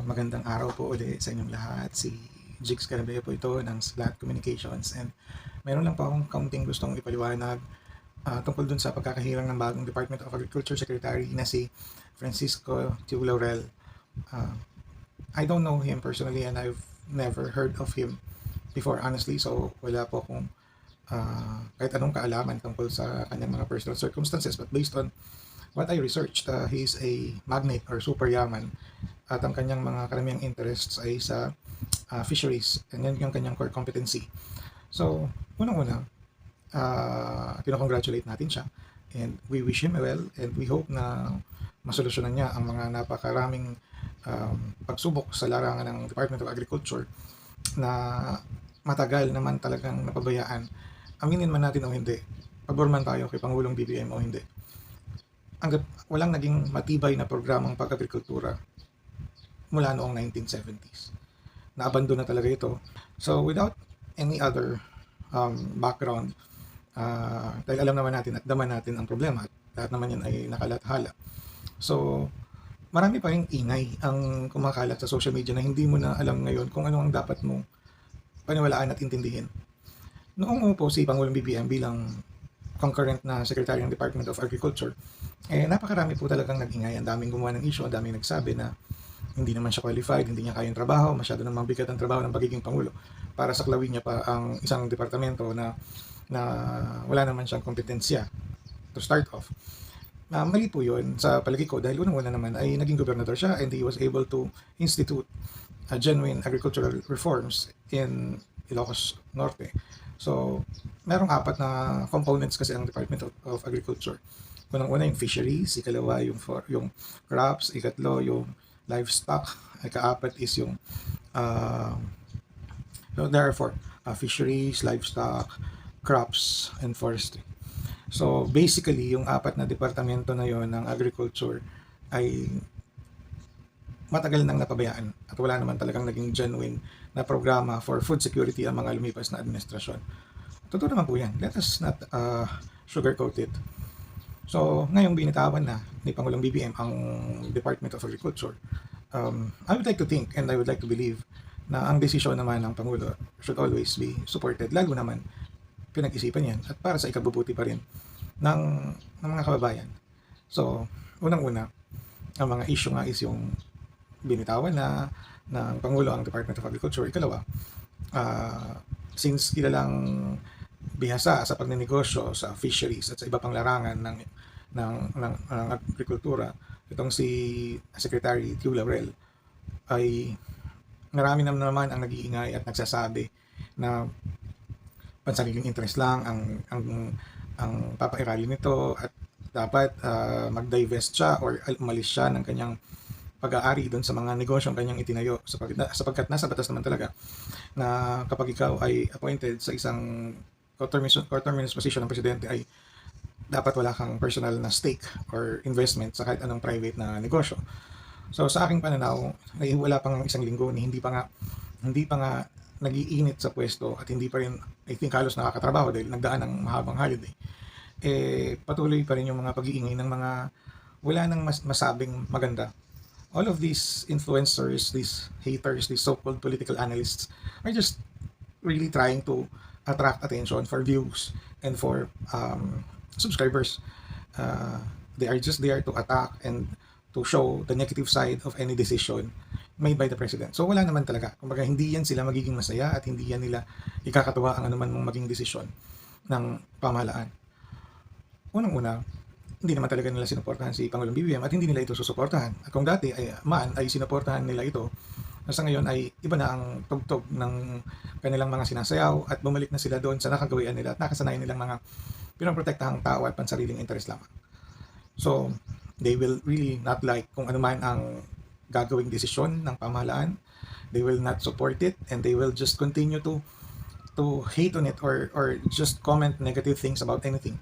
Magandang araw po ulit sa inyong lahat. Si Jigs Garabeo po ito ng Slat Communications, and meron lang po akong kaunting gustong ipaliwanag tungkol dun sa pagkakahirang ng bagong Department of Agriculture Secretary na si Francisco Tiu Laurel. Uh, I don't know him personally and I've never heard of him before, honestly, so wala po akong kahit anong kaalaman tungkol sa kanyang mga personal circumstances, but based on what I researched, he's a magnate or super yaman at ang kanyang mga karamihang interests ay sa fisheries, and yan yung kanyang core competency. So, unang-una, pinakongratulate natin siya and we wish him well, and we hope na masolusyonan niya ang mga napakaraming pagsubok sa larangan ng Department of Agriculture na matagal naman talagang napabayaan. Aminin man natin o hindi, pabor man tayo kay Pangulong BBM o hindi, hanggat walang naging matibay na programang pag-agrikultura mula noong 1970s. Naabandon na talaga ito. So without any other background, dahil alam naman natin at daman natin ang problema at lahat naman yan ay nakalathala. So marami pa rin ingay ang kumakalat sa social media na hindi mo na alam ngayon kung ano ang dapat mong paniwalaan at intindihin. Noong upo si Pangulong BBM bilang concurrent na Secretary ng Department of Agriculture, napakarami po talagang nag-ingay. Ang daming gumawa ng issue, ang daming nagsabi na hindi naman siya qualified, hindi niya kayang trabaho, masyado namang bigat ang trabaho ng pagiging Pangulo para saklawin niya pa ang isang departamento na wala naman siyang kompetensya to start off. Mali po yun sa palagi ko dahil unang-una naman ay naging gobernador siya and he was able to institute genuine agricultural reforms in Ilocos Norte. So, merong apat na components kasi ang Department of Agriculture. Unang-una yung fisheries, ikalawa yung crops, ikatlo yung livestock, ikaapat is yung therefore fisheries, livestock, crops, and forestry. So basically, yung apat na departamento na yon ng agriculture ay matagal nang napabayaan at wala naman talagang naging genuine na programa for food security ang mga lumipas na administrasyon. Totoo naman po yan. Let us not sugarcoat it. So, ngayong binitawan na ni Pangulong BBM ang Department of Agriculture, I would like to think and I would like to believe na ang desisyon naman ng Pangulo should always be supported, lalo naman pinag-isipan yan at para sa ikabubuti pa rin ng mga kababayan. So, unang-una, ang mga issue nga is yung binitawan na ng Pangulo ang Department of Agriculture. Ikalawa, since kilalang bihasa sa pagnenegosyo sa fisheries at sa iba pang larangan ng agrikultura, itong si Secretary Tiu Laurel ay marami naman ang nag-iingay at nagsasabi na pansariling interest lang ang papairali nito at dapat mag-divest siya or umalis siya ng kanyang pag-aari doon sa mga negosyong kanyang itinayo sapagkat nasa batas naman talaga na kapag ikaw ay appointed sa isang coterminous position ng presidente ay dapat wala kang personal na stake or investment sa kahit anong private na negosyo. So sa aking pananaw, ay wala pang isang linggo ni hindi pa nga nag-iinit sa pwesto at hindi pa rin, I think, halos nakakatrabaho dahil nagdaan ng mahabang holiday. Patuloy pa rin yung mga pag-iingay ng mga wala nang masabing maganda. All of these influencers, these haters, these so-called political analysts are just really trying to attract attention for views and for subscribers. They are just there to attack and to show the negative side of any decision made by the president. So wala naman talaga. Kumbaga hindi yan sila magiging masaya at hindi yan nila ikakatuwa ang anuman mong maging desisyon ng pamahalaan. Unang-una, hindi naman talaga nila sinuportahan si Pangulong BBM at hindi nila ito susuportahan. At kung dati ay sinuportahan nila ito, nasa ngayon ay iba na ang tugtog ng kanilang mga sinasayaw at bumalik na sila doon sa nakagawian nila at nakasanayan nilang mga pinoprotektahang tao at pansariling interes lamang. So, they will really not like kung ano man ang gagawing desisyon ng pamahalaan. They will not support it and they will just continue to hate on it or just comment negative things about anything.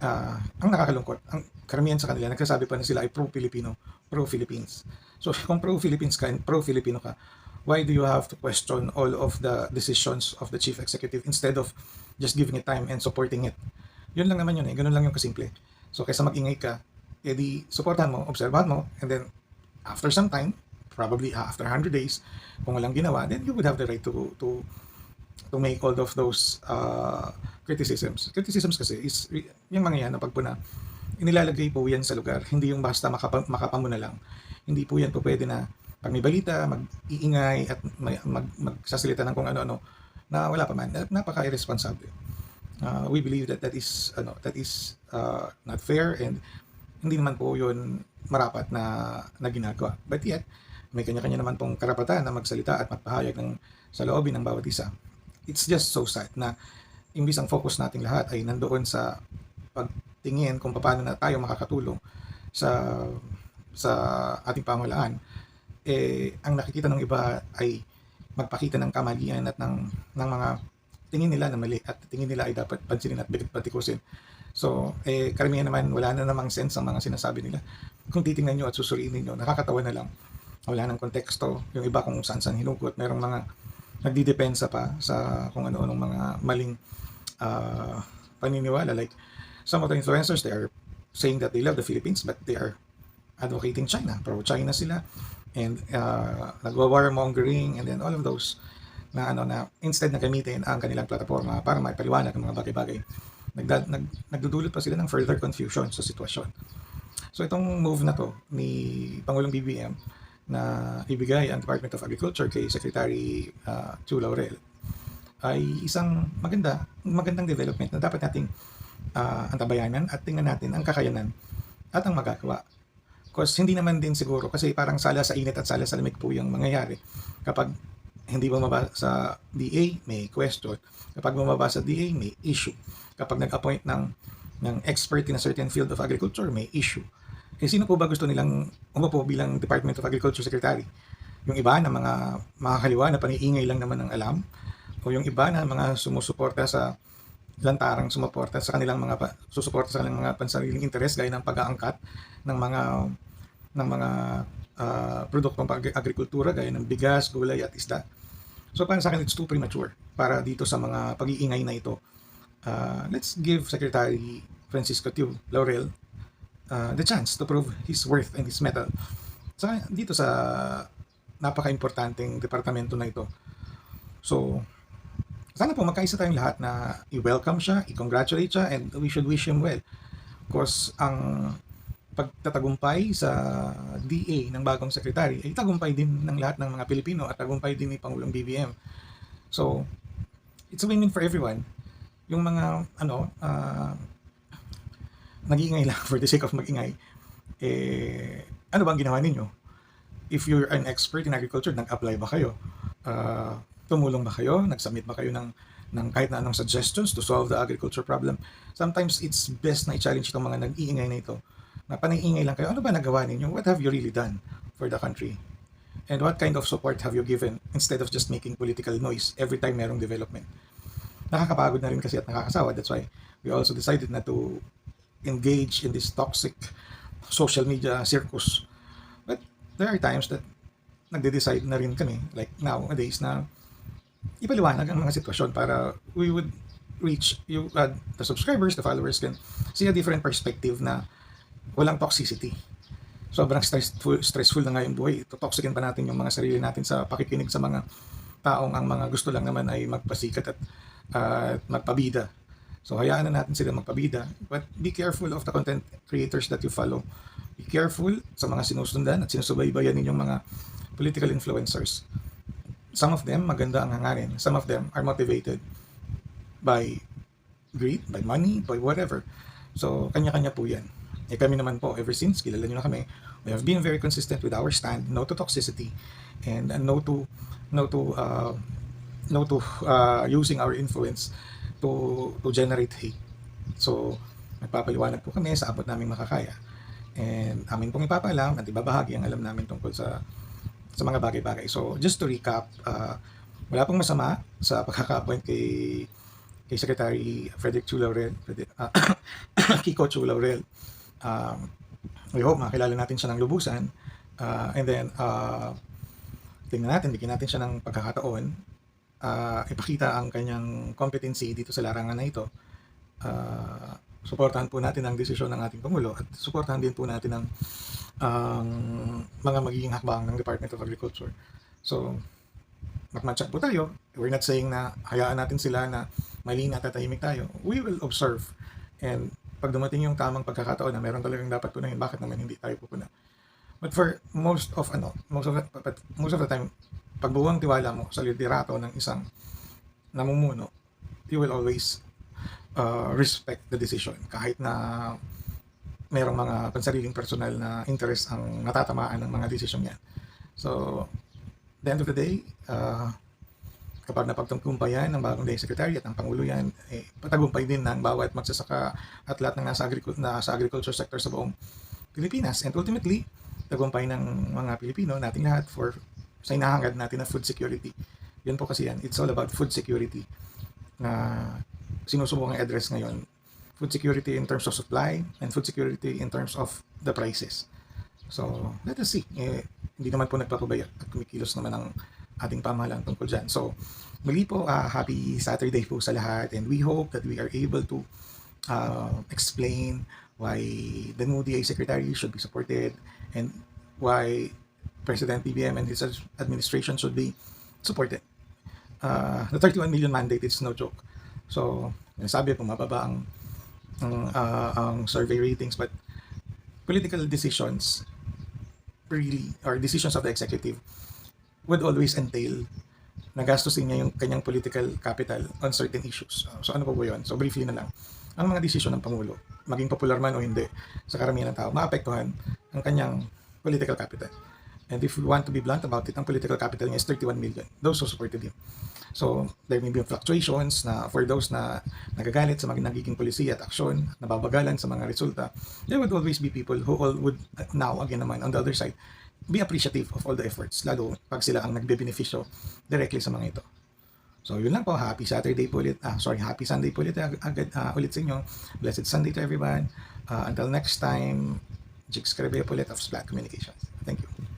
Ang nakakalungkot, ang karamihan sa kanila, nagsasabi pa na sila ay pro-Filipino, pro-Philippines. So kung pro-Philippines ka and pro-Filipino ka, why do you have to question all of the decisions of the chief executive instead of just giving it time and supporting it? Yun lang naman yun ganun lang yung kasimple. So kaysa mag-ingay ka, edi supportahan mo, obserbahan mo, and then after some time, probably after 100 days, kung walang ginawa, then you would have the right to make all of those criticisms. Criticisms kasi is yung mga yan na pag po na inilalagay po yan sa lugar, hindi yung basta makapamuna lang. Hindi po yan po pwede na pag may balita, mag-iingay at magsasalita ng kung ano-ano na wala pa man. Napaka-irresponsible. We believe that that is not fair, and hindi naman po yun marapat na ginagawa. But yet, may kanya-kanya naman pong karapatan na magsalita at magpahayag ng sa loobin ng bawat isa. It's just so sad na imbis ang focus nating lahat ay nandoon sa pagtingin kung paano na tayo makakatulong sa ating pamahalaan, ang nakikita ng iba ay magpakita ng kamalian at ng mga tingin nila na mali at tingin nila ay dapat pansinin at batikusin. So, karamihan naman, wala na namang sense ang mga sinasabi nila. Kung titingnan nyo at susuriin ninyo, nakakatawa na lang. Wala nang konteksto. Yung iba kung saan-saan hinugot. Merong mga nagdidepensa pa sa kung ano-anong mga maling paniniwala. Like, some of the influencers, they are saying that they love the Philippines, but they are advocating China. Pro-China sila. And nagwa-warmongering, and then all of those na instead na gamitin ang kanilang plataforma para maipaliwanag ang mga bagay-bagay, nagdudulot pa sila ng further confusion sa sitwasyon. So itong move na to ni Pangulong BBM na ibigay ang Department of Agriculture kay Secretary Chu Laurel ay isang magandang development na dapat nating antabayanan at tingnan natin ang kakayanan at ang magagawa. Because hindi naman din siguro, kasi parang sala sa init at sala sa lamig po yung mangyayari. Kapag hindi bumaba sa DA, may question. Kapag bumaba sa DA, may issue. Kapag nag-appoint ng expert in a certain field of agriculture, may issue. Sino po ba gusto nilang umupo bilang Department of Agriculture Secretary? Yung iba na mga makakaliwa na paniingay lang naman ang alam? O yung iba na mga sumusuporta sa lantarang sumuporta sa kanilang susuporta sa kanilang mga pansariling interes gaya ng pag-aangkat ng mga produktong agrikultura gaya ng bigas, gulay at isda. So para sa akin, it's too premature para dito sa mga pag-iingay na ito. Let's give Secretary Francisco Tiu Laurel the chance to prove his worth and his mettle dito sa napaka-importanteng departamento na ito. So, sana po magkaisa tayong lahat na i-welcome siya, i-congratulate siya, and we should wish him well. Of course, ang pagtatagumpay sa DA ng bagong sekretary ay tagumpay din ng lahat ng mga Pilipino at tagumpay din ni Pangulong BBM. So, it's a win-win for everyone. Yung mga nag-iingay lang for the sake of mag-ingay, ano bang ginawa ninyo? If you're an expert in agriculture, nag-apply ba kayo? Tumulong ba kayo? Nag-submit ba kayo ng kahit na anong suggestions to solve the agriculture problem? Sometimes it's best na i-challenge itong mga nag-iingay na ito. Na panay-ingay lang kayo, ano ba nagawa ninyo? What have you really done for the country? And what kind of support have you given instead of just making political noise every time merong development? Nakakapagod na rin kasi at nakakasawa. That's why we also decided na to engage in this toxic social media circus. But there are times that nagde-decide na rin kami, like nowadays, na ipaliwanag ang mga sitwasyon para we would reach the subscribers, the followers can see a different perspective na walang toxicity. Sobrang stressful na nga yung buhay. Totoxikin pa natin yung mga sarili natin sa pakikinig sa mga taong ang mga gusto lang naman ay magpasikat at magpabida. So hayaan na natin sila magpabida. But be careful of the content creators that you follow. Be careful sa mga sinusundan at sinusubaybayan ninyong mga political influencers. Some of them maganda ang hangarin. Some of them are motivated by greed, by money, by whatever. So kanya-kanya po yan. Kami naman po, ever since, kilala nyo na kami, we have been very consistent with our stand, no to toxicity, and no to using our influence to generate hate. So, nagpapaliwanag po kami sa abot naming makakaya. And amin pong ipapaalam at ibabahagi ang alam namin tungkol sa mga bagay-bagay. So, just to recap, wala pong masama sa pagkaka-appoint kay Secretary Frederick Chu Laurel, Kiko Chu Laurel. We hope makilala natin siya ng lubusan, and then tingnan natin, bigyan natin siya ng pagkakataon, ipakita ang kanyang competency dito sa larangan na ito, suportahan po natin ang desisyon ng ating Pangulo at suportahan din po natin ang mga magiging hakbang ng Department of Agriculture. So, magmatchat po tayo. We're not saying na hayaan natin sila na mali na tatahimik tayo. We will observe. And pag dumating yung tamang pagkakataon na meron talagang dapat punahin, bakit naman hindi tayo pupuna? But for most of the time, pag buwang tiwala mo sa liderato ng isang namumuno, you will always respect the decision kahit na merong mga pansariling personal na interest ang natatamaan ng mga desisyon yan. So, at the end of the day, kapag napagtungkumpayan ng bagong day secretary at ng Pangulo yan, patagumpay din ng bawat magsasaka at lahat ng nasa agriculture sector sa buong Pilipinas. And ultimately, tagumpay ng mga Pilipino, nating lahat, sa hinahangad natin na food security. Yan po kasi yan. It's all about food security na sinusubukang address ngayon. Food security in terms of supply and food security in terms of the prices. So, let us see. Hindi naman po nagpapabaya at kumikilos naman ang ating pamahalaan tungkol dyan. So, muli po, happy Saturday po sa lahat, and we hope that we are able to explain why the new DA Secretary should be supported and why President BBM and his administration should be supported. The 31 million mandate is no joke. So, sabi po, mababa ang survey ratings, but political decisions really, or decisions of the executive, would always entail na gastusin niya yung kanyang political capital on certain issues. So ano po yun? So briefly na lang. Ang mga desisyon ng Pangulo, maging popular man o hindi, sa karamihan ng tao, maapektuhan ang kanyang political capital. And if we want to be blunt about it, ang political capital niya is 31 million. Those who supported him. So, there may be fluctuations na for those na nagagalit sa mga nagiging polisiya at aksyon, nababagalan sa mga resulta, there would always be people who all would now, again naman, on the other side, be appreciative of all the efforts, lalo pag sila ang nagbe-beneficyo directly sa mga ito. So, yun lang po. Happy Saturday po ulit. Happy Sunday po ulit, ulit sa inyo. Blessed Sunday to everyone. Until next time, Jigs Carabeo po ulit of Splat Communications. Thank you.